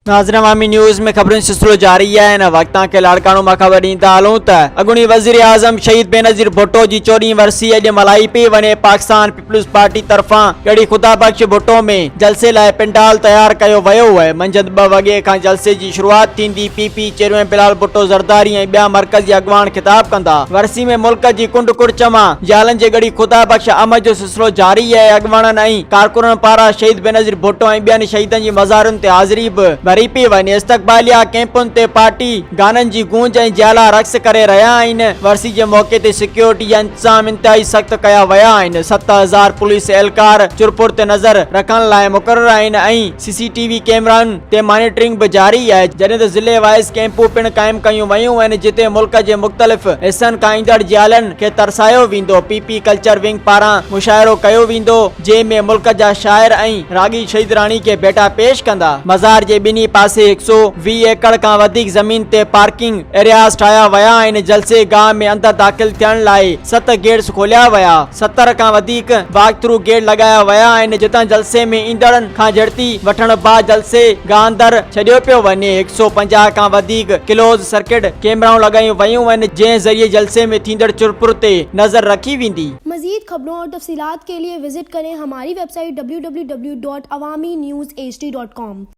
नाज़रीन, अवामी न्यूज़ में खबरुनि सिलसिलो जारी है। इन वक़्तां के लाड़काणो मां ख़बर ॾींदा हलूं त अॻूणी वज़ीर आज़म शहीद बेनज़ीर भुट्टो जी 14वीं वरसी अॼु मल्हाई पई वञे। पाकिस्तान पीपल्स पार्टी तरफ़ां गढ़ी ख़ुदा बख्श भुट्टो में जलसे लाइ पिंडाल तैयार कयो वियो आहे। मंझंदि 2 वॻे खां जलसे जी शुरूआत थींदी। पीपी चेयरमैन बिलाल भुट्टो ज़रदारी ऐं ॿिया मरकज़ी अॻवान ख़िताब कंदा। वरसी में मुल्क जी कुंड कुड़च मां जालनि जे गढ़ी ख़ुदा बख्श अमद जो सिलसिलो जारी आहे। अॻवाननि ऐं कारकुननि पारां शहीद बेनज़ीर भुट्टो ऐं ॿियनि शहीदनि जी मज़ारुनि ते हाज़िरी बि भरी पई वञे। इस्तक़बालिया कैंपुनि ते पार्टी गाननि जी गूंज ऐं जियाला रक़्स करे रहिया आहिनि। वरसी जे मौके ते सिक्योरिटी जा इंतज़ाम इंतहाई सख़्त कया विया आहिनि। 7000 पुलिस एहलकार चुरपुर ते नज़र रखण लाइ मुक़रर आहिनि ऐं CCTV कैमरानि ते मॉनिटरिंग बि जारी आहे। जॾहिं त ज़िले वाइज़ कैंपूं पिणु क़ाइमु कयूं वयूं आहिनि जिते मुल्क जे मुख़्तलिफ़ हिसनि खां ईंदड़ जियालनि खे तरसायो वेंदो। PP कल्चर विंग पारां मुशाइरो कयो वेंदो जंहिंमें मुल्क जा शाइर ऐं रागी शहीद राणी खे भेटा पेश कंदा। मज़ार जे ॿिन्ही पासे 120 एकड़ खां वधीक ज़मीन ते पार्किंग एरियाज़ ठाहिया विया आहिनि। जलसे गाह में अंदर दाख़िल थियण लाइ 7 गेट्स खोलिया विया। 70 खां वधीक वॉक थ्रू गेट लॻाया विया आहिनि जितां जलसे में ईंदड़नि खां झड़ती वठण बाद जलसे गाह अंदर छॾियो पियो वञे। 150 खां वधीक क्लोज सर्किट कैमराऊं लॻायूं वयूं आहिनि जंहिं ज़रिए जलसे में थींदड़ चुरपुर ते नज़र रखी वेंदी। मज़ीद खबरों और तफसीलात के लिए विजिट करें हमारी वेबसाइट www.awamiNewsHD.com।